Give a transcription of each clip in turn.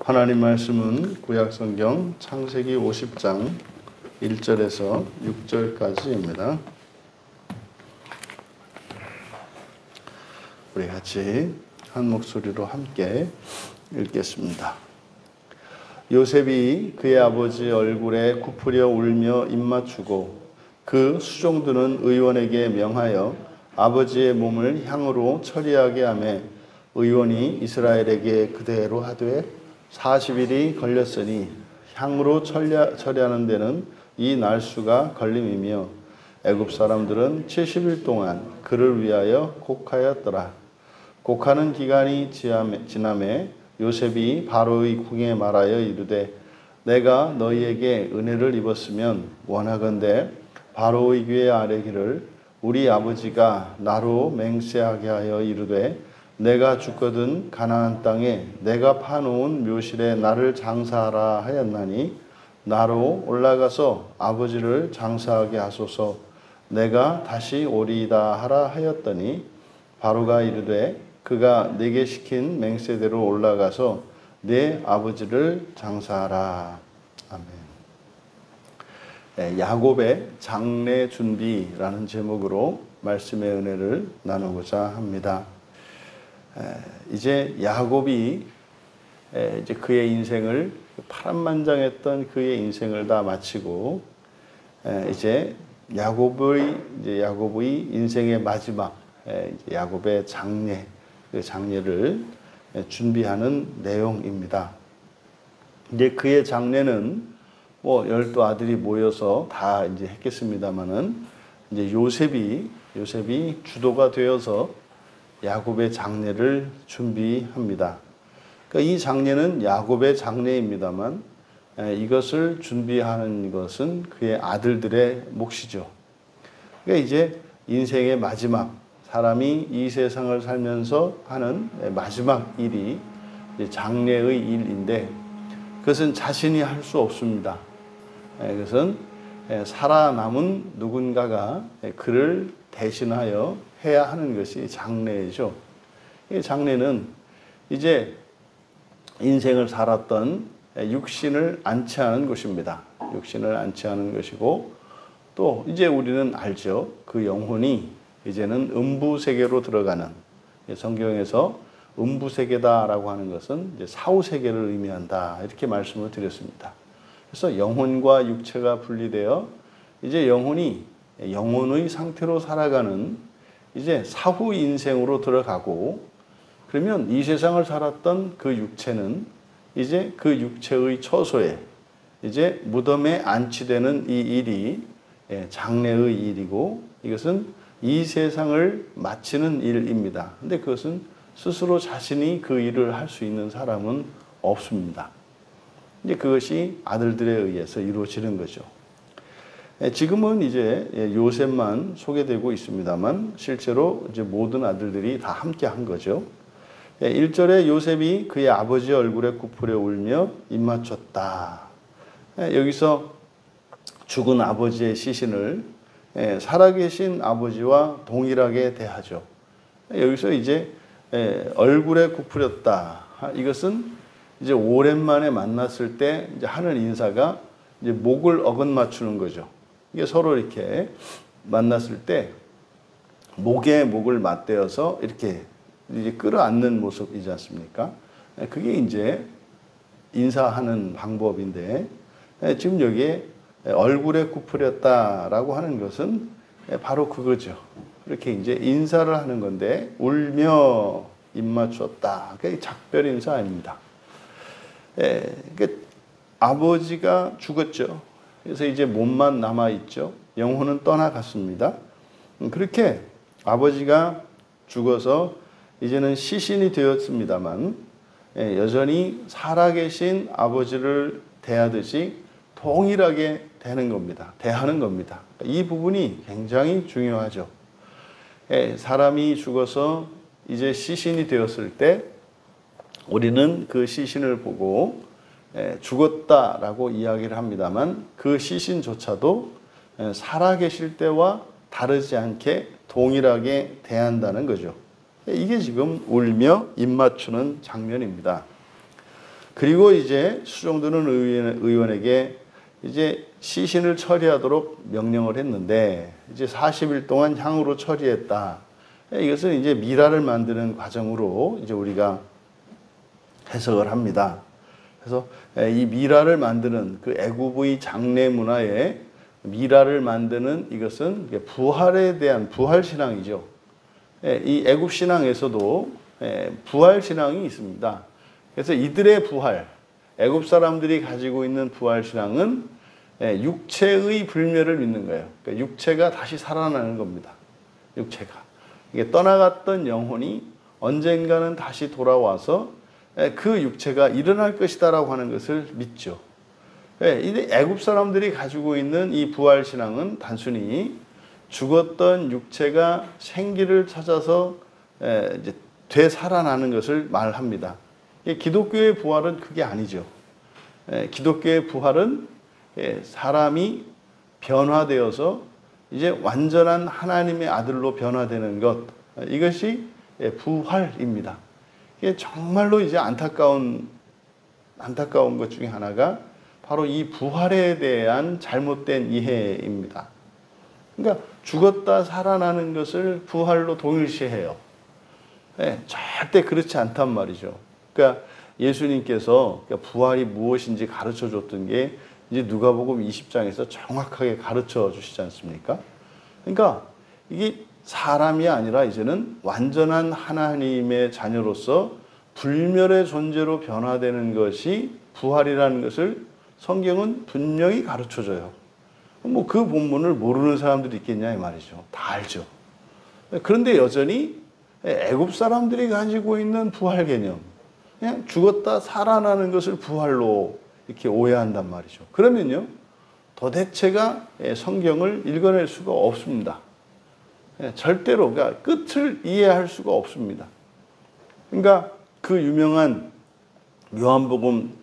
하나님 말씀은 구약성경 창세기 50장 1절에서 6절까지입니다. 우리 같이 한 목소리로 함께 읽겠습니다. 요셉이 그의 아버지 얼굴에 굽으려 울며 입맞추고 그 수종들은 의원에게 명하여 아버지의 몸을 향으로 처리하게 하매 의원이 이스라엘에게 그대로 하되 40일이 걸렸으니 향으로 처리하는 데는 이 날수가 걸림이며 애굽 사람들은 70일 동안 그를 위하여 곡하였더라. 곡하는 기간이 지남에 요셉이 바로의 궁에 말하여 이르되 내가 너희에게 은혜를 입었으면 원하건대 바로의 귀에 아뢰기를 우리 아버지가 나로 맹세하게 하여 이르되 내가 죽거든 가나안 땅에 내가 파놓은 묘실에 나를 장사하라 하였나니 나로 올라가서 아버지를 장사하게 하소서 내가 다시 오리이다 하라 하였더니 바로가 이르되 그가 내게 시킨 맹세대로 올라가서 내 아버지를 장사하라. 아멘. 야곱의 장래 준비라는 제목으로 말씀의 은혜를 나누고자 합니다. 이제 야곱이 이제 그의 인생을 파란만장했던 그의 인생을 다 마치고 이제 야곱의 인생의 마지막 야곱의 장례 그 장례를 준비하는 내용입니다. 이제 그의 장례는 뭐 12아들이 모여서 다 이제 했겠습니다만은 이제 요셉이 주도가 되어서 야곱의 장례를 준비합니다. 그러니까 이 장례는 야곱의 장례입니다만 이것을 준비하는 것은 그의 아들들의 몫이죠. 그러니까 이제 인생의 마지막 사람이 이 세상을 살면서 하는 마지막 일이 장례의 일인데 그것은 자신이 할 수 없습니다. 그것은 살아남은 누군가가 그를 대신하여 해야 하는 것이 장례죠. 이 장례는 이제 인생을 살았던 육신을 안치하는 것입니다. 육신을 안치하는 것이고 또 이제 우리는 알죠. 그 영혼이 이제는 음부세계로 들어가는 성경에서 음부세계다라고 하는 것은 이제 사후세계를 의미한다. 이렇게 말씀을 드렸습니다. 그래서 영혼과 육체가 분리되어 이제 영혼이 영혼의 상태로 살아가는 이제 사후 인생으로 들어가고 그러면 이 세상을 살았던 그 육체는 이제 그 육체의 처소에 이제 무덤에 안치되는 이 일이 장례의 일이고 이것은 이 세상을 마치는 일입니다. 근데 그것은 스스로 자신이 그 일을 할 수 있는 사람은 없습니다. 이제 그것이 아들들에 의해서 이루어지는 거죠. 지금은 이제 요셉만 소개되고 있습니다만 실제로 이제 모든 아들들이 다 함께 한 거죠. 1절에 요셉이 그의 아버지 얼굴에 굽으려 울며 입맞췄다. 여기서 죽은 아버지의 시신을 살아계신 아버지와 동일하게 대하죠. 여기서 이제 얼굴에 굽으렸다. 이것은 이제 오랜만에 만났을 때 이제 하는 인사가 이제 목을 어긋맞추는 거죠. 이게 서로 이렇게 만났을 때 목에 목을 맞대어서 이렇게 이제 끌어안는 모습이지 않습니까? 그게 이제 인사하는 방법인데 지금 여기에 얼굴에 굽으렸다라고 하는 것은 바로 그거죠. 이렇게 이제 인사를 하는 건데 울며 입맞췄다. 그게 작별 인사 아닙니다. 그러니까 아버지가 죽었죠. 그래서 이제 몸만 남아있죠. 영혼은 떠나갔습니다. 그렇게 아버지가 죽어서 이제는 시신이 되었습니다만 여전히 살아계신 아버지를 대하듯이 동일하게 대하는 겁니다. 이 부분이 굉장히 중요하죠. 사람이 죽어서 이제 시신이 되었을 때 우리는 그 시신을 보고 죽었다라고 이야기를 합니다만 그 시신조차도 살아계실 때와 다르지 않게 동일하게 대한다는 거죠. 이게 지금 울며 입맞추는 장면입니다. 그리고 이제 수종드는 의원에게 이제 시신을 처리하도록 명령을 했는데 이제 40일 동안 향으로 처리했다. 이것은 이제 미라를 만드는 과정으로 이제 우리가 해석을 합니다. 그래서 이 미라를 만드는 그 애굽의 장례 문화에 미라를 만드는 이것은 부활에 대한 부활 신앙이죠. 이 애굽 신앙에서도 부활 신앙이 있습니다. 그래서 이들의 부활, 애굽 사람들이 가지고 있는 부활 신앙은 육체의 불멸을 믿는 거예요. 그러니까 육체가 다시 살아나는 겁니다. 육체가. 이게 떠나갔던 영혼이 언젠가는 다시 돌아와서 그 육체가 일어날 것이다라고 하는 것을 믿죠. 이 애굽 사람들이 가지고 있는 이 부활 신앙은 단순히 죽었던 육체가 생기를 찾아서 이제 되살아나는 것을 말합니다. 기독교의 부활은 그게 아니죠. 기독교의 부활은 사람이 변화되어서 이제 완전한 하나님의 아들로 변화되는 것, 이것이 부활입니다. 이게 정말로 이제 안타까운 것 중에 하나가 바로 이 부활에 대한 잘못된 이해입니다. 그러니까 죽었다 살아나는 것을 부활로 동일시해요. 절대 그렇지 않단 말이죠. 그러니까 예수님께서 부활이 무엇인지 가르쳐 줬던 게 이제 누가복음 20장에서 정확하게 가르쳐 주시지 않습니까? 그러니까 이게 사람이 아니라 이제는 완전한 하나님의 자녀로서 불멸의 존재로 변화되는 것이 부활이라는 것을 성경은 분명히 가르쳐 줘요. 뭐 그 본문을 모르는 사람들이 있겠냐 이 말이죠. 다 알죠. 그런데 여전히 애굽 사람들이 가지고 있는 부활 개념, 그냥 죽었다 살아나는 것을 부활로 이렇게 오해한단 말이죠. 그러면요, 도대체가 성경을 읽어낼 수가 없습니다. 절대로, 그러니까 끝을 이해할 수가 없습니다. 그러니까 그 유명한 요한복음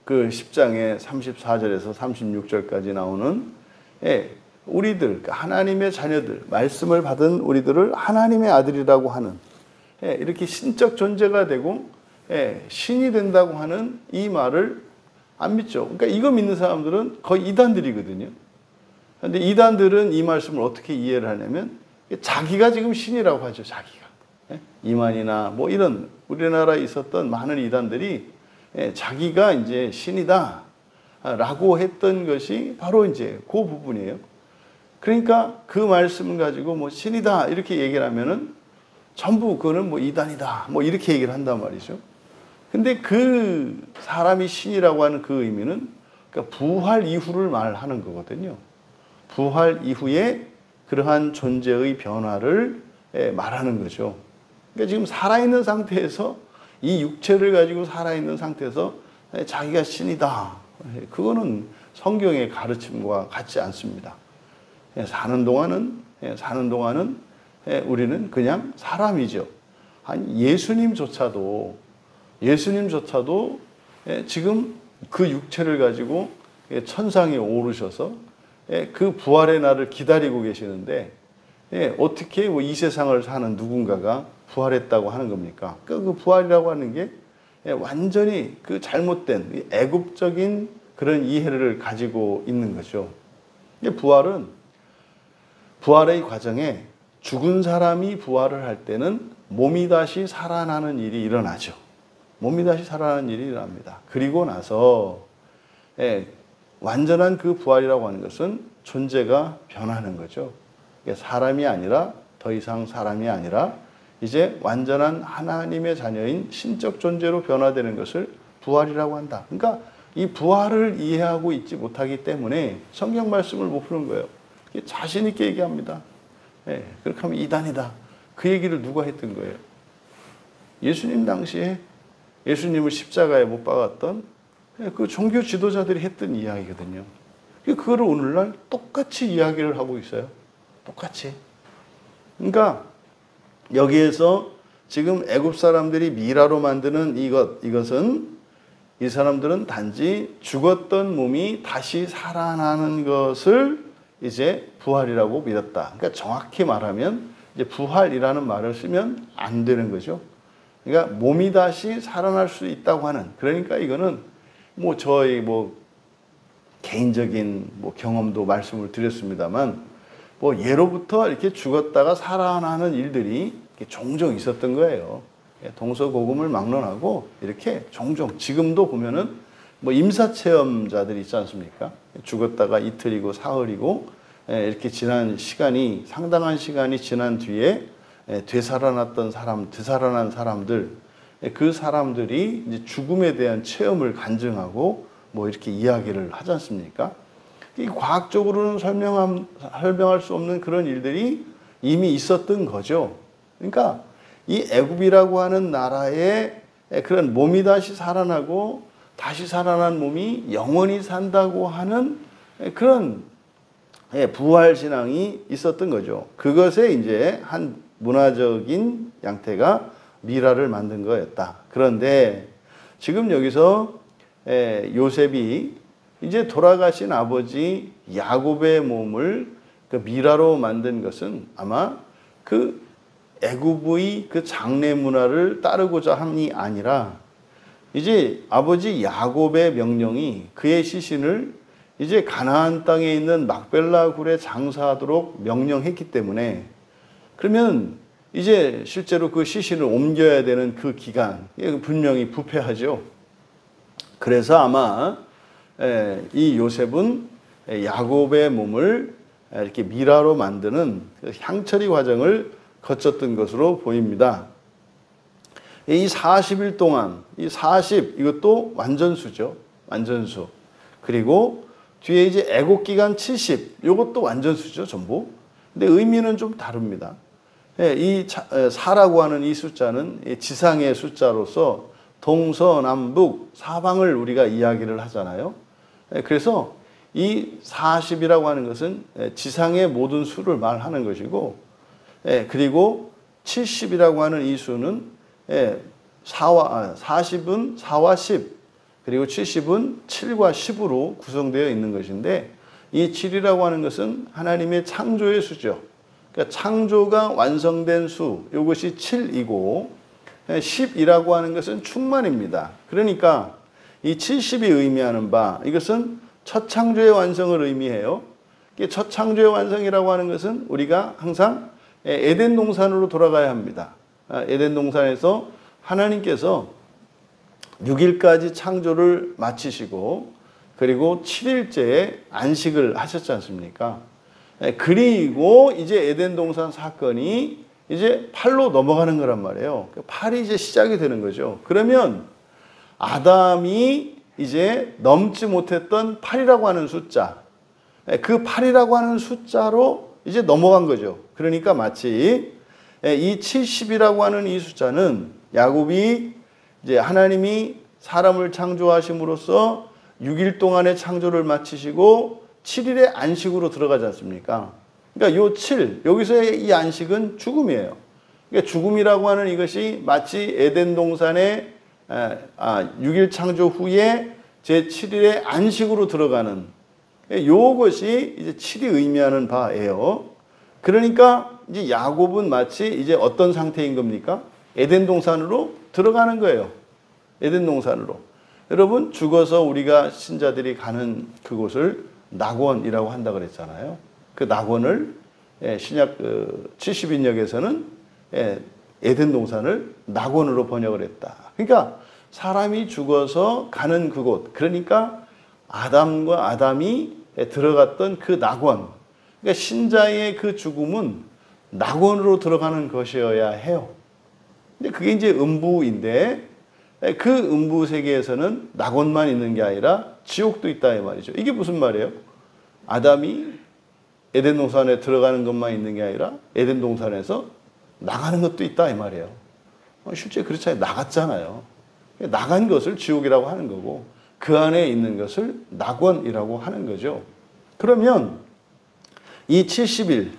그 10장의 34절에서 36절까지 나오는 우리들, 하나님의 자녀들, 말씀을 받은 우리들을 하나님의 아들이라고 하는, 이렇게 신적 존재가 되고 신이 된다고 하는 이 말을 안 믿죠. 그러니까 이거 믿는 사람들은 거의 이단들이거든요. 그런데 이단들은 이 말씀을 어떻게 이해를 하냐면 자기가 지금 신이라고 하죠. 자기가. 이만희나 뭐 이런 우리나라에 있었던 많은 이단들이 자기가 이제 신이다 라고 했던 것이 바로 이제 그 부분이에요. 그러니까 그 말씀을 가지고 뭐 신이다 이렇게 얘기를 하면은 전부 그거는 뭐 이단이다 뭐 이렇게 얘기를 한단 말이죠. 근데 그 사람이 신이라고 하는 그 의미는 그러니까 부활 이후를 말하는 거거든요. 부활 이후에 그러한 존재의 변화를 말하는 거죠. 그러니까 지금 살아있는 상태에서 이 육체를 가지고 살아있는 상태에서 자기가 신이다. 그거는 성경의 가르침과 같지 않습니다. 사는 동안은 우리는 그냥 사람이죠. 아니 예수님조차도 지금 그 육체를 가지고 천상에 오르셔서 그 부활의 날을 기다리고 계시는데 어떻게 이 세상을 사는 누군가가 부활했다고 하는 겁니까? 그 부활이라고 하는 게 완전히 그 잘못된 애굽적인 그런 이해를 가지고 있는 거죠. 부활의 과정에 죽은 사람이 부활을 할 때는 몸이 다시 살아나는 일이 일어나죠. 몸이 다시 살아나는 일이 일어납니다. 그리고 나서 완전한 그 부활이라고 하는 것은 존재가 변하는 거죠. 사람이 아니라 더 이상 사람이 아니라 이제 완전한 하나님의 자녀인 신적 존재로 변화되는 것을 부활이라고 한다. 그러니까 이 부활을 이해하고 있지 못하기 때문에 성경 말씀을 못 푸는 거예요. 자신 있게 얘기합니다. 그렇게 하면 이단이다. 그 얘기를 누가 했던 거예요? 예수님 당시에 예수님을 십자가에 못 박았던 그 종교 지도자들이 했던 이야기거든요. 그거를 오늘날 똑같이 이야기를 하고 있어요. 똑같이. 그러니까 여기에서 지금 애굽 사람들이 미라로 만드는 이것은 이 사람들은 단지 죽었던 몸이 다시 살아나는 것을 이제 부활이라고 믿었다. 그러니까 정확히 말하면 이제 부활이라는 말을 쓰면 안 되는 거죠. 그러니까 몸이 다시 살아날 수 있다고 하는, 그러니까 이거는 뭐 저희 뭐 개인적인 뭐 경험도 말씀을 드렸습니다만, 뭐 예로부터 이렇게 죽었다가 살아나는 일들이 종종 있었던 거예요. 동서고금을 막론하고 이렇게 종종, 지금도 보면은 뭐 임사체험자들이 있지 않습니까? 죽었다가 이틀이고 사흘이고 이렇게 지난 시간이, 상당한 시간이 지난 뒤에 되살아난 사람들, 그 사람들이 이제 죽음에 대한 체험을 간증하고 뭐 이렇게 이야기를 하지 않습니까? 이 과학적으로는 설명할 수 없는 그런 일들이 이미 있었던 거죠. 그러니까 이 애굽이라고 하는 나라의 그런 몸이 다시 살아나고 다시 살아난 몸이 영원히 산다고 하는 그런 부활 신앙이 있었던 거죠. 그것에 이제 한 문화적인 양태가 미라를 만든 거였다. 그런데 지금 여기서 요셉이 이제 돌아가신 아버지 야곱의 몸을 그 미라로 만든 것은 아마 그 애굽의 그 장례 문화를 따르고자 함이 아니라, 이제 아버지 야곱의 명령이 그의 시신을 이제 가나안 땅에 있는 막벨라 굴에 장사하도록 명령했기 때문에, 그러면 이제 실제로 그 시신을 옮겨야 되는 그 기간, 분명히 부패하죠. 그래서 아마 이 요셉은 야곱의 몸을 이렇게 미라로 만드는 향처리 과정을 거쳤던 것으로 보입니다. 이 40일 동안, 이 40, 이것도 완전수죠. 완전수. 그리고 뒤에 이제 애곡 기간 70, 이것도 완전수죠, 전부. 근데 의미는 좀 다릅니다. 이 4라고 하는 이 숫자는 지상의 숫자로서 동서남북 사방을 우리가 이야기를 하잖아요. 그래서 이 40이라고 하는 것은 지상의 모든 수를 말하는 것이고, 그리고 70이라고 하는 이 수는 40은 4와 10, 그리고 70은 7과 10으로 구성되어 있는 것인데, 이 7이라고 하는 것은 하나님의 창조의 수죠. 그러니까 창조가 완성된 수, 이것이 7이고, 10이라고 하는 것은 충만입니다. 그러니까 이 70이 의미하는 바, 이것은 첫 창조의 완성을 의미해요. 첫 창조의 완성이라고 하는 것은 우리가 항상 에덴 동산으로 돌아가야 합니다. 에덴 동산에서 하나님께서 6일까지 창조를 마치시고, 그리고 7일째에 안식을 하셨지 않습니까? 그리고 이제 에덴 동산 사건이 이제 8로 넘어가는 거란 말이에요. 8이 이제 시작이 되는 거죠. 그러면 아담이 이제 넘지 못했던 8이라고 하는 숫자, 그 8이라고 하는 숫자로 이제 넘어간 거죠. 그러니까 마치 이 70이라고 하는 이 숫자는 야곱이 이제 하나님이 사람을 창조하심으로써 6일 동안의 창조를 마치시고 7일의 안식으로 들어가지 않습니까? 그러니까 요 7, 여기서의 이 안식은 죽음이에요. 그러니까 죽음이라고 하는 이것이 마치 에덴 동산의 6일 창조 후에 제 7일의 안식으로 들어가는, 요것이 이제 7이 의미하는 바예요. 그러니까 이제 야곱은 마치 이제 어떤 상태인 겁니까? 에덴 동산으로 들어가는 거예요. 에덴 동산으로. 여러분, 죽어서 우리가 신자들이 가는 그곳을 낙원이라고 한다 그랬잖아요. 그 낙원을 신약 70인역에서는 에덴 동산을 낙원으로 번역을 했다. 그러니까 사람이 죽어서 가는 그곳, 그러니까 아담과 아담이 들어갔던 그 낙원, 그러니까 신자의 그 죽음은 낙원으로 들어가는 것이어야 해요. 근데 그게 이제 음부인데, 그 음부 세계에서는 낙원만 있는 게 아니라 지옥도 있다 이 말이죠. 이게 무슨 말이에요? 아담이 에덴 동산에 들어가는 것만 있는 게 아니라 에덴 동산에서 나가는 것도 있다 이 말이에요. 실제 그렇지 않아요. 나갔잖아요. 나간 것을 지옥이라고 하는 거고, 그 안에 있는 것을 낙원이라고 하는 거죠. 그러면 이 70일,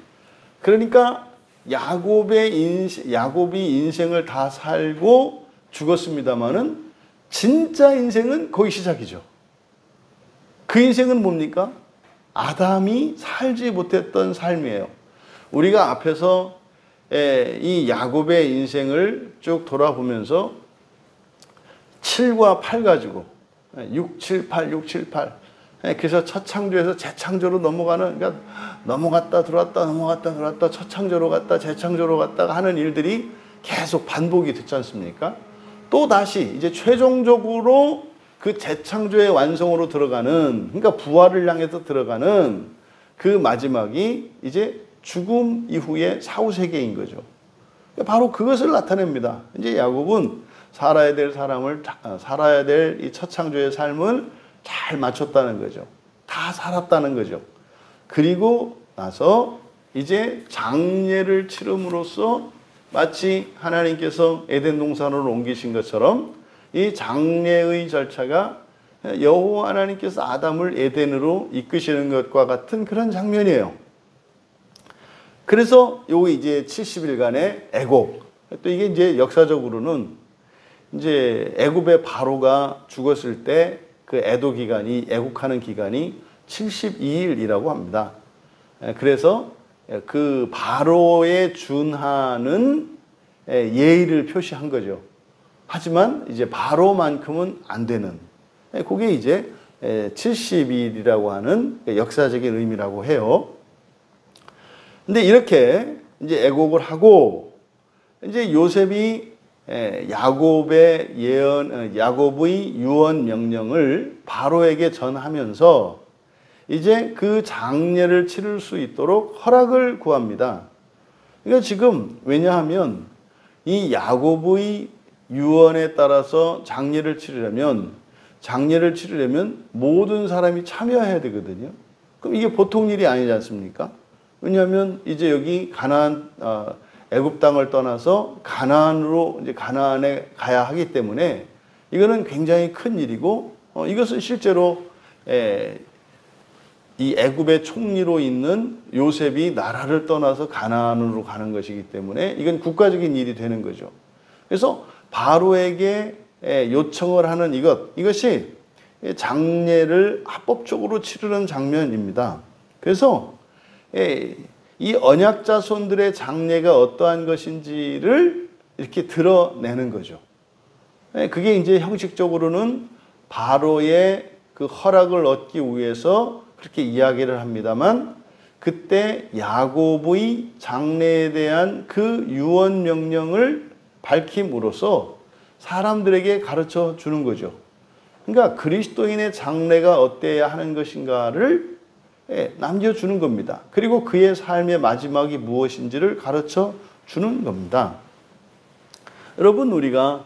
그러니까 야곱이 인생을 다 살고 죽었습니다마는 진짜 인생은 거기 시작이죠. 그 인생은 뭡니까? 아담이 살지 못했던 삶이에요. 우리가 앞에서 이 야곱의 인생을 쭉 돌아보면서 7과 8 가지고 6, 7, 8, 6, 7, 8 그래서 첫 창조에서 재창조로 넘어가는, 그러니까 넘어갔다 들어왔다 넘어갔다 들어왔다 첫 창조로 갔다 재창조로 갔다가 하는 일들이 계속 반복이 됐지 않습니까? 또 다시 이제 최종적으로 그 재창조의 완성으로 들어가는, 그러니까 부활을 향해서 들어가는 그 마지막이 이제 죽음 이후의 사후세계인 거죠. 바로 그것을 나타냅니다. 이제 야곱은 살아야 될 사람을, 살아야 될 이 첫 창조의 삶을 잘 맞췄다는 거죠. 다 살았다는 거죠. 그리고 나서 이제 장례를 치름으로써 마치 하나님께서 에덴 동산으로 옮기신 것처럼 이 장례의 절차가 여호와 하나님께서 아담을 에덴으로 이끄시는 것과 같은 그런 장면이에요. 그래서 요 이제 70일간의 애곡, 또 이게 이제 역사적으로는 이제 애굽의 바로가 죽었을 때 그 애도 기간이, 애국하는 기간이 72일이라고 합니다. 그래서 그 바로에 준하는 예의를 표시한 거죠. 하지만 이제 바로만큼은 안 되는, 그게 이제 70일이라고 하는 역사적인 의미라고 해요. 근데 이렇게 이제 애곡을 하고 이제 요셉이 야곱의 야곱의 유언 명령을 바로에게 전하면서 이제 그 장례를 치를 수 있도록 허락을 구합니다. 그러니까 지금 왜냐하면 이 야곱의 유언에 따라서 장례를 치르려면 모든 사람이 참여해야 되거든요. 그럼 이게 보통 일이 아니지 않습니까? 왜냐하면 이제 여기 가나안, 애굽 땅을 떠나서 가나안으로, 이제 가나안에 가야 하기 때문에 이거는 굉장히 큰 일이고, 이것은 실제로 이 애굽의 총리로 있는 요셉이 나라를 떠나서 가나안으로 가는 것이기 때문에 이건 국가적인 일이 되는 거죠. 그래서 바로에게 요청을 하는 이것이 장례를 합법적으로 치르는 장면입니다. 그래서 이 언약 자손들의 장례가 어떠한 것인지를 이렇게 드러내는 거죠. 그게 이제 형식적으로는 바로의 그 허락을 얻기 위해서 그렇게 이야기를 합니다만, 그때 야곱의 장례에 대한 그 유언 명령을 밝힘으로써 사람들에게 가르쳐 주는 거죠. 그러니까 그리스도인의 장례가 어때야 하는 것인가를 남겨주는 겁니다. 그리고 그의 삶의 마지막이 무엇인지를 가르쳐 주는 겁니다. 여러분, 우리가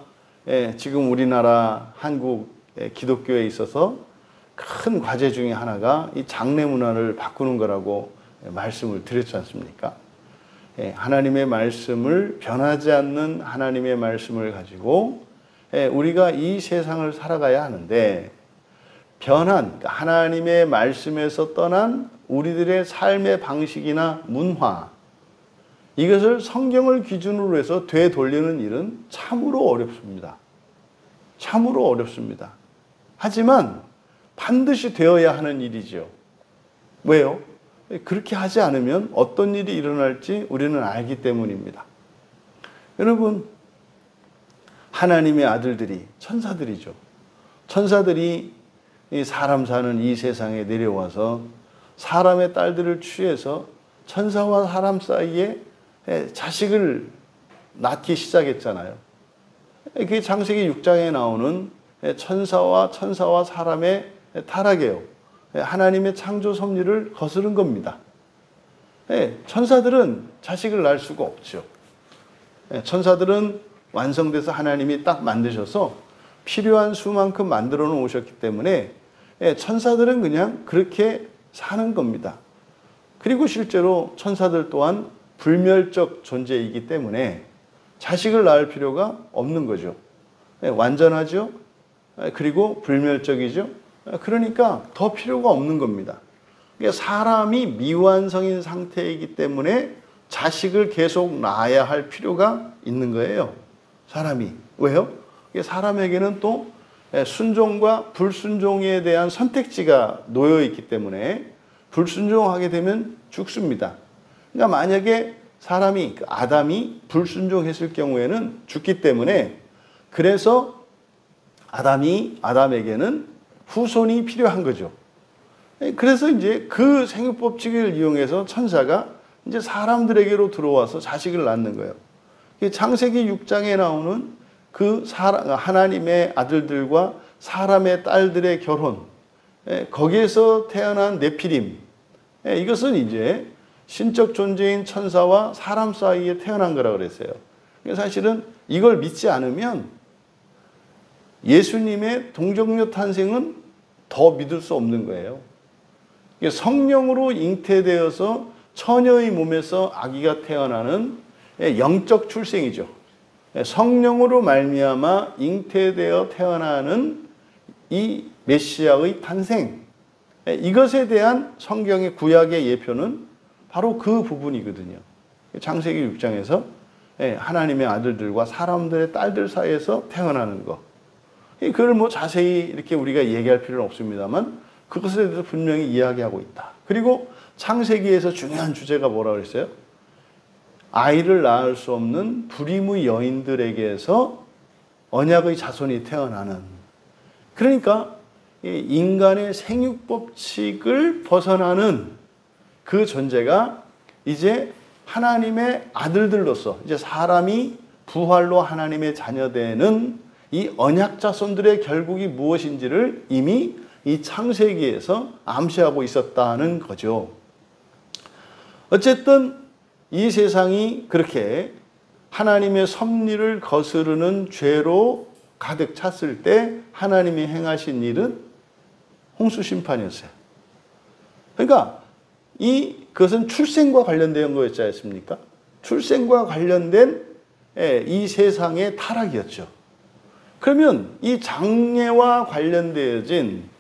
지금 우리나라 한국 기독교에 있어서 큰 과제 중에 하나가 이 장례 문화를 바꾸는 거라고 말씀을 드렸지 않습니까? 하나님의 말씀을, 변하지 않는 하나님의 말씀을 가지고 우리가 이 세상을 살아가야 하는데, 변한 하나님의 말씀에서 떠난 우리들의 삶의 방식이나 문화, 이것을 성경을 기준으로 해서 되돌리는 일은 참으로 어렵습니다. 참으로 어렵습니다. 하지만 반드시 되어야 하는 일이죠. 왜요? 그렇게 하지 않으면 어떤 일이 일어날지 우리는 알기 때문입니다. 여러분, 하나님의 아들들이 천사들이죠. 천사들이 이 사람 사는 이 세상에 내려와서 사람의 딸들을 취해서 천사와 사람 사이에 자식을 낳기 시작했잖아요. 그게 창세기 6장에 나오는 천사와 사람의 타락이에요. 하나님의 창조 섭리를 거스른 겁니다. 천사들은 자식을 낳을 수가 없죠. 천사들은 완성돼서 하나님이 딱 만드셔서 필요한 수만큼 만들어 놓으셨기 때문에 천사들은 그냥 그렇게 사는 겁니다. 그리고 실제로 천사들 또한 불멸적 존재이기 때문에 자식을 낳을 필요가 없는 거죠. 완전하죠. 그리고 불멸적이죠. 그러니까 더 필요가 없는 겁니다. 그러니까 사람이 미완성인 상태이기 때문에 자식을 계속 낳아야 할 필요가 있는 거예요. 사람이. 왜요? 사람에게는 또 순종과 불순종에 대한 선택지가 놓여 있기 때문에 불순종하게 되면 죽습니다. 그러니까 만약에 사람이 아담이 불순종했을 경우에는 죽기 때문에 그래서 아담에게는 후손이 필요한 거죠. 그래서 이제 그 생육법칙을 이용해서 천사가 이제 사람들에게로 들어와서 자식을 낳는 거예요. 창세기 6장에 나오는 그 하나님의 아들들과 사람의 딸들의 결혼, 거기에서 태어난 네피림, 이것은 이제 신적 존재인 천사와 사람 사이에 태어난 거라고 그랬어요. 사실은 이걸 믿지 않으면 예수님의 동정녀 탄생은 더 믿을 수 없는 거예요. 성령으로 잉태되어서 처녀의 몸에서 아기가 태어나는 영적 출생이죠. 성령으로 말미암아 잉태되어 태어나는 이 메시아의 탄생, 이것에 대한 성경의 구약의 예표는 바로 그 부분이거든요. 창세기 6장에서 하나님의 아들들과 사람들의 딸들 사이에서 태어나는 것. 그걸 뭐 자세히 이렇게 우리가 얘기할 필요는 없습니다만 그것에 대해서 분명히 이야기하고 있다. 그리고 창세기에서 중요한 주제가 뭐라고 그랬어요? 아이를 낳을 수 없는 불임의 여인들에게서 언약의 자손이 태어나는. 그러니까 인간의 생육법칙을 벗어나는 그 존재가 이제 하나님의 아들들로서 이제 사람이 부활로 하나님의 자녀되는 이 언약 자손들의 결국이 무엇인지를 이미 이 창세기에서 암시하고 있었다는 거죠. 어쨌든 이 세상이 그렇게 하나님의 섭리를 거스르는 죄로 가득 찼을 때 하나님이 행하신 일은 홍수 심판이었어요. 그러니까 그것은 출생과 관련된 거였지 않습니까? 출생과 관련된 이 세상의 타락이었죠. 그러면 이 장래와 관련된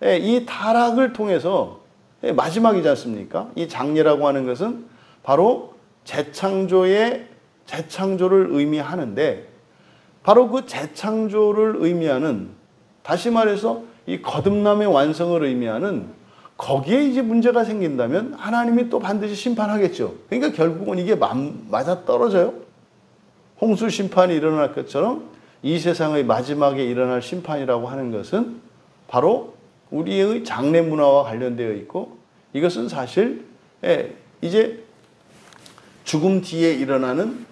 이 타락을 통해서 마지막이지 않습니까? 이 장래라고 하는 것은 바로 재창조를 의미하는데 바로 그 재창조를 의미하는, 다시 말해서 이 거듭남의 완성을 의미하는 거기에 이제 문제가 생긴다면 하나님이 또 반드시 심판하겠죠. 그러니까 결국은 이게 맞아 떨어져요. 홍수 심판이 일어날 것처럼 이 세상의 마지막에 일어날 심판이라고 하는 것은 바로 우리의 장래 문화와 관련되어 있고, 이것은 사실 이제 죽음 뒤에 일어나는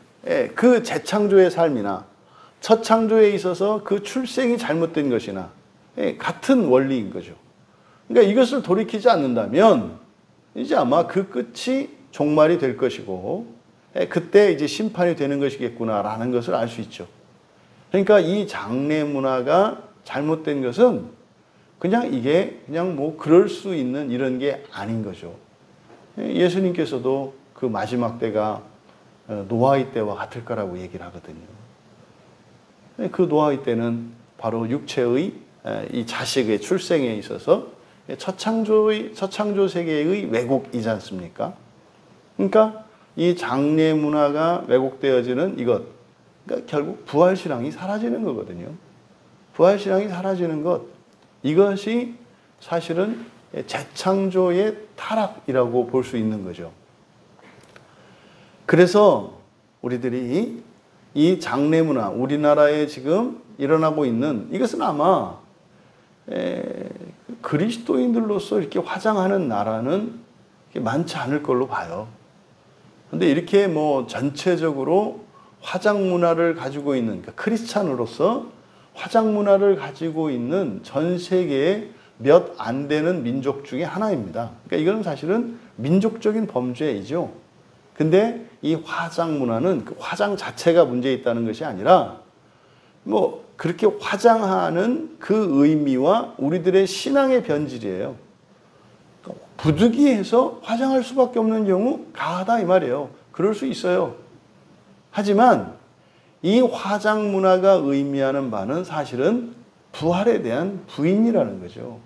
그 재창조의 삶이나 첫 창조에 있어서 그 출생이 잘못된 것이나 같은 원리인 거죠. 그러니까 이것을 돌이키지 않는다면 이제 아마 그 끝이 종말이 될 것이고 그때 이제 심판이 되는 것이겠구나라는 것을 알 수 있죠. 그러니까 이 장래 문화가 잘못된 것은 이게 뭐 그럴 수 있는 이런 게 아닌 거죠. 예수님께서도 그 마지막 때가 노아의 때와 같을 거라고 얘기를 하거든요. 그 노아의 때는 바로 육체의 이 자식의 출생에 있어서 첫 창조 세계의 왜곡이지 않습니까? 그러니까 이 장래 문화가 왜곡되어지는 이것, 그러니까 결국 부활신앙이 사라지는 거거든요. 부활신앙이 사라지는 것, 이것이 사실은 재창조의 타락이라고 볼 수 있는 거죠. 그래서 우리들이 이 장래 문화, 우리나라에 지금 일어나고 있는 이것은 아마 그리스도인들로서 이렇게 화장하는 나라는 많지 않을 걸로 봐요. 근데 이렇게 뭐 전체적으로 화장 문화를 가지고 있는, 그러니까 크리스찬으로서 화장 문화를 가지고 있는 전 세계에 몇 안 되는 민족 중에 하나입니다. 그러니까 이건 사실은 민족적인 범죄이죠. 근데 이 화장 문화는 그 화장 자체가 문제 있다는 것이 아니라 뭐 그렇게 화장하는 그 의미와 우리들의 신앙의 변질이에요. 부득이해서 화장할 수밖에 없는 경우 가하다 이 말이에요. 그럴 수 있어요. 하지만 이 화장 문화가 의미하는 바는 사실은 부활에 대한 부인이라는 거죠.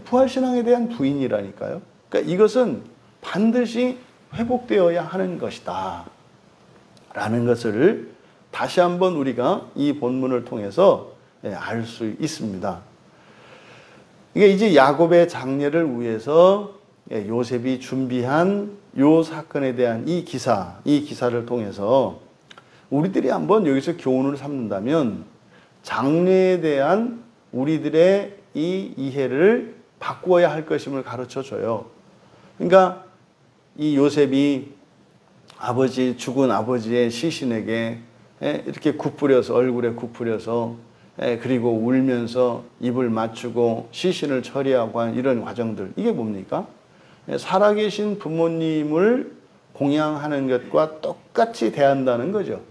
부활신앙에 대한 부인이라니까요. 그러니까 이것은 반드시 회복되어야 하는 것이다 라는 것을 다시 한번 우리가 이 본문을 통해서 알 수 있습니다. 이게 이제 야곱의 장래를 위해서 요셉이 준비한 요 사건에 대한 이 기사를 통해서 우리들이 한번 여기서 교훈을 삼는다면 장래에 대한 우리들의 이 이해를 바꾸어야 할 것임을 가르쳐 줘요. 그러니까 이 요셉이 죽은 아버지의 시신에게 이렇게 얼굴에 굽부려서 그리고 울면서 입을 맞추고 시신을 처리하고 한 이런 과정들, 이게 뭡니까? 살아계신 부모님을 공양하는 것과 똑같이 대한다는 거죠.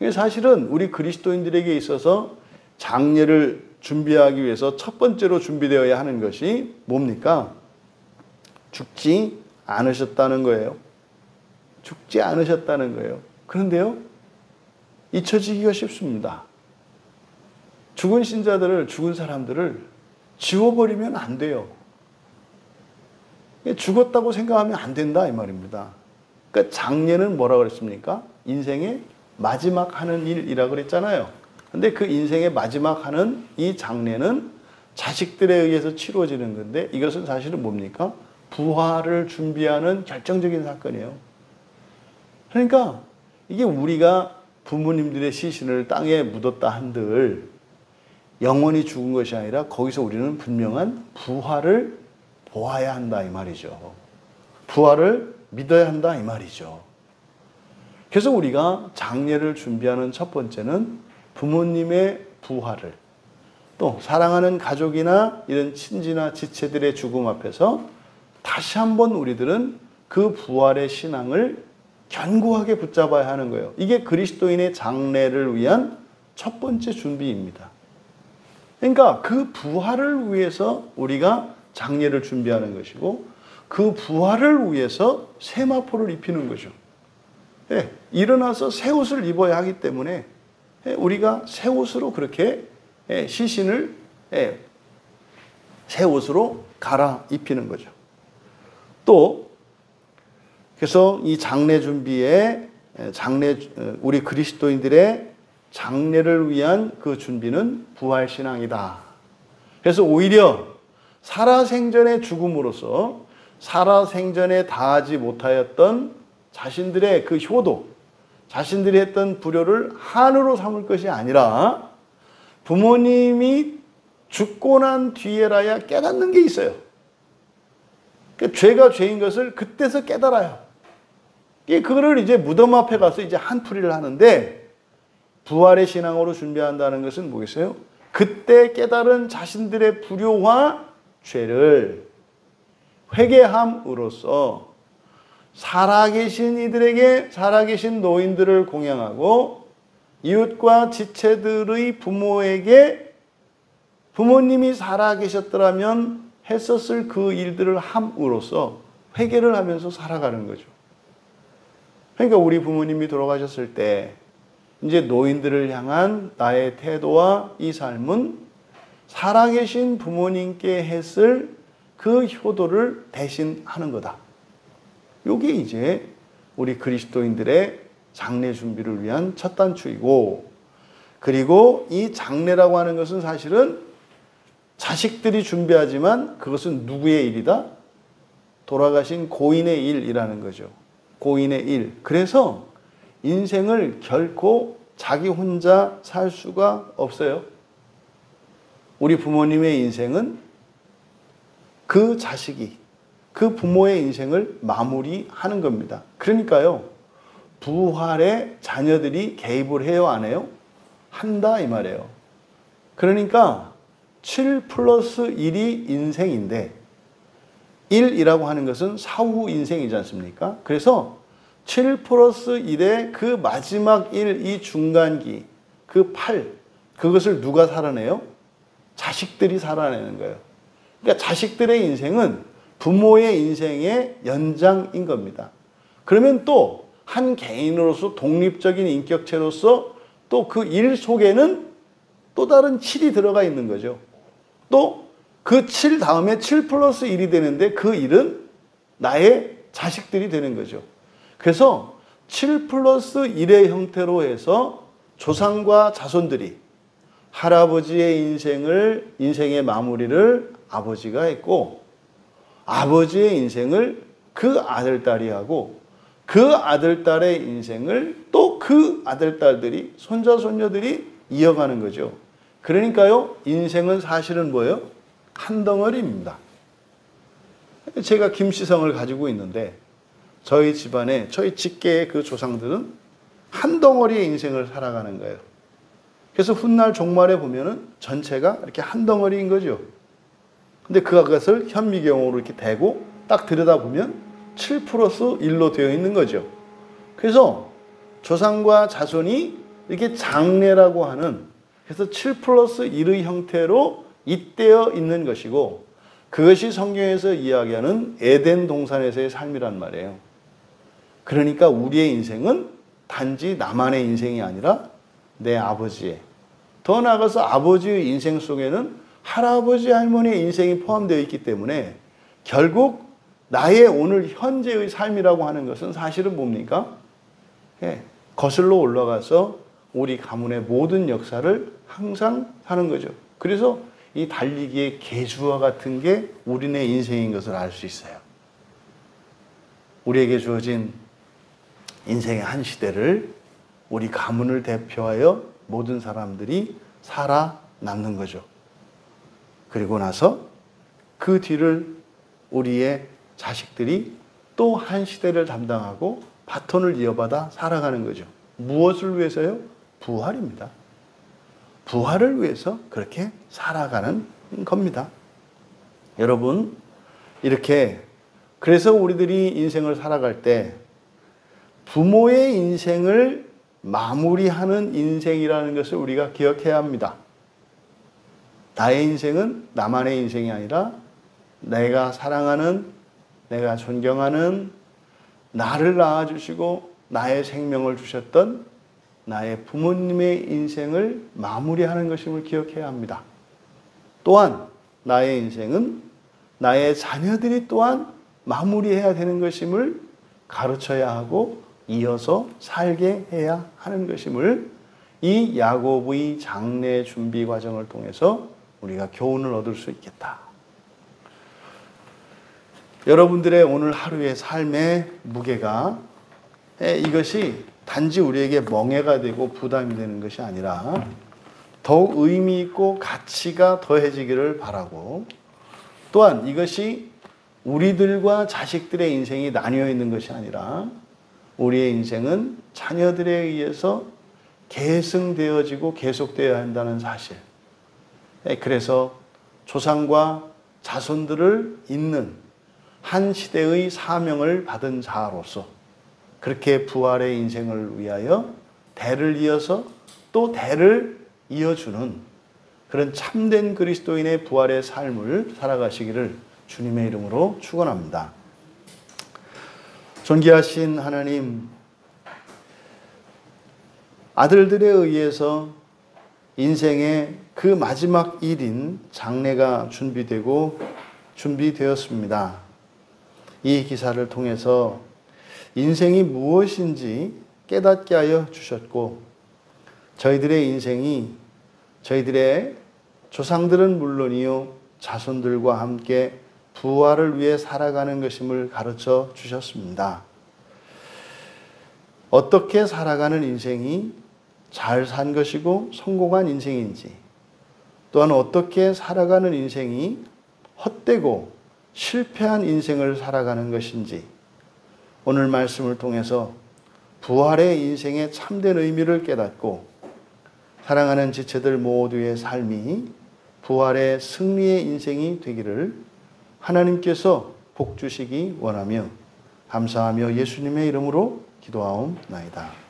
이게 사실은 우리 그리스도인들에게 있어서 장례를 준비하기 위해서 첫 번째로 준비되어야 하는 것이 뭡니까? 죽지 않으셨다는 거예요. 죽지 않으셨다는 거예요. 그런데요, 잊혀지기가 쉽습니다. 죽은 신자들을, 죽은 사람들을 지워버리면 안 돼요. 죽었다고 생각하면 안 된다 이 말입니다. 그러니까 장례는 뭐라고 그랬습니까? 인생의 마지막 하는 일이라고 그랬잖아요. 근데 그 인생의 마지막 하는 이 장례는 자식들에 의해서 치루어지는 건데, 이것은 사실은 뭡니까? 부활을 준비하는 결정적인 사건이에요. 그러니까 이게 우리가 부모님들의 시신을 땅에 묻었다 한들 영원히 죽은 것이 아니라 거기서 우리는 분명한 부활을 보아야 한다 이 말이죠. 부활을 믿어야 한다 이 말이죠. 그래서 우리가 장례를 준비하는 첫 번째는 부모님의 부활을, 또 사랑하는 가족이나 이런 친지나 지체들의 죽음 앞에서 다시 한번 우리들은 그 부활의 신앙을 견고하게 붙잡아야 하는 거예요. 이게 그리스도인의 장례를 위한 첫 번째 준비입니다. 그러니까 그 부활을 위해서 우리가 장례를 준비하는 것이고, 그 부활을 위해서 세마포를 입히는 거죠. 일어나서 새 옷을 입어야 하기 때문에 우리가 새 옷으로 그렇게 시신을 새 옷으로 갈아입히는 거죠. 또 그래서 이 장례 준비에 우리 그리스도인들의 장례를 위한 그 준비는 부활신앙이다. 그래서 오히려 살아생전의 죽음으로써 살아생전에 다하지 못하였던 자신들의 그 효도, 자신들이 했던 불효를 한으로 삼을 것이 아니라 부모님이 죽고 난 뒤에라야 깨닫는 게 있어요. 그러니까 죄가 죄인 것을 그때서 깨달아요. 그거를 이제 무덤 앞에 가서 이제 한풀이를 하는데, 부활의 신앙으로 준비한다는 것은 뭐겠어요? 그때 깨달은 자신들의 불효와 죄를 회개함으로써 살아계신 이들에게 살아계신 노인들을 공양하고, 이웃과 지체들의 부모에게 부모님이 살아계셨더라면 했었을 그 일들을 함으로써 회개를 하면서 살아가는 거죠. 그러니까 우리 부모님이 돌아가셨을 때 이제 노인들을 향한 나의 태도와 이 삶은 살아계신 부모님께 했을 그 효도를 대신 하는 거다. 이게 이제 우리 그리스도인들의 장례 준비를 위한 첫 단추이고, 그리고 이 장례라고 하는 것은 사실은 자식들이 준비하지만 그것은 누구의 일이다? 돌아가신 고인의 일이라는 거죠. 고인의 일. 그래서 인생을 결코 자기 혼자 살 수가 없어요. 우리 부모님의 인생은 그 자식이, 그 부모의 인생을 마무리하는 겁니다. 그러니까요, 부활에 자녀들이 개입을 해요, 안 해요? 한다 이 말이에요. 그러니까 7 플러스 1이 인생인데, 1이라고 하는 것은 사후 인생이지 않습니까? 그래서 7 플러스 1의 그 마지막 1, 이 중간기, 그 8, 그것을 누가 살아내요? 자식들이 살아내는 거예요. 그러니까 자식들의 인생은 부모의 인생의 연장인 겁니다. 그러면 또 한 개인으로서 독립적인 인격체로서 또 그 일 속에는 또 다른 7이 들어가 있는 거죠. 또 그 7 다음에 7 플러스 1이 되는데 그 1은 나의 자식들이 되는 거죠. 그래서 7 플러스 1의 형태로 해서 조상과 자손들이 할아버지의 인생의 마무리를 아버지가 했고, 아버지의 인생을 그 아들, 딸이 하고 그 아들, 딸의 인생을 또 그 아들, 딸들이, 손자, 손녀들이 이어가는 거죠. 그러니까요, 인생은 사실은 뭐예요? 한 덩어리입니다. 제가 김씨성을 가지고 있는데 저희 집안에, 저희 직계의 그 조상들은 한 덩어리의 인생을 살아가는 거예요. 그래서 훗날 종말에 보면은 전체가 이렇게 한 덩어리인 거죠. 근데 그것을 현미경으로 이렇게 대고 딱 들여다보면 7 플러스 1로 되어 있는 거죠. 그래서 조상과 자손이 이렇게 장례라고 하는, 그래서 7 플러스 1의 형태로 잇대어 있는 것이고, 그것이 성경에서 이야기하는 에덴 동산에서의 삶이란 말이에요. 그러니까 우리의 인생은 단지 나만의 인생이 아니라 내 아버지의, 더 나아가서 아버지의 인생 속에는 할아버지, 할머니의 인생이 포함되어 있기 때문에 결국 나의 오늘 현재의 삶이라고 하는 것은 사실은 뭡니까? 거슬러 올라가서 우리 가문의 모든 역사를 항상 사는 거죠. 그래서 이 달리기의 계주와 같은 게 우리네 인생인 것을 알 수 있어요. 우리에게 주어진 인생의 한 시대를 우리 가문을 대표하여 모든 사람들이 살아남는 거죠. 그리고 나서 그 뒤를 우리의 자식들이 또 한 시대를 담당하고 바톤을 이어받아 살아가는 거죠. 무엇을 위해서요? 부활입니다. 부활을 위해서 그렇게 살아가는 겁니다. 여러분, 이렇게 그래서 우리들이 인생을 살아갈 때 부모의 인생을 마무리하는 인생이라는 것을 우리가 기억해야 합니다. 나의 인생은 나만의 인생이 아니라 내가 사랑하는, 내가 존경하는, 나를 낳아주시고 나의 생명을 주셨던 나의 부모님의 인생을 마무리하는 것임을 기억해야 합니다. 또한 나의 인생은 나의 자녀들이 또한 마무리해야 되는 것임을 가르쳐야 하고 이어서 살게 해야 하는 것임을 이 야곱의 장례 준비 과정을 통해서 우리가 교훈을 얻을 수 있겠다. 여러분들의 오늘 하루의 삶의 무게가 이것이 단지 우리에게 멍해가 되고 부담이 되는 것이 아니라 더욱 의미 있고 가치가 더해지기를 바라고, 또한 이것이 우리들과 자식들의 인생이 나뉘어 있는 것이 아니라 우리의 인생은 자녀들에 의해서 계승되어지고 계속되어야 한다는 사실. 그래서 조상과 자손들을 잇는 한 시대의 사명을 받은 자로서 그렇게 부활의 인생을 위하여 대를 이어서 또 대를 이어주는 그런 참된 그리스도인의 부활의 삶을 살아가시기를 주님의 이름으로 축원합니다. 존귀하신 하나님, 아들들에 의해서 인생의 그 마지막 일인 장례가 준비되었습니다. 이 기사를 통해서 인생이 무엇인지 깨닫게 하여 주셨고, 저희들의 인생이 저희들의 조상들은 물론이요 자손들과 함께 부활을 위해 살아가는 것임을 가르쳐 주셨습니다. 어떻게 살아가는 인생이 잘 산 것이고 성공한 인생인지, 또한 어떻게 살아가는 인생이 헛되고 실패한 인생을 살아가는 것인지 오늘 말씀을 통해서 부활의 인생의 참된 의미를 깨닫고 사랑하는 지체들 모두의 삶이 부활의 승리의 인생이 되기를 하나님께서 복 주시기 원하며 감사하며 예수님의 이름으로 기도하옵나이다.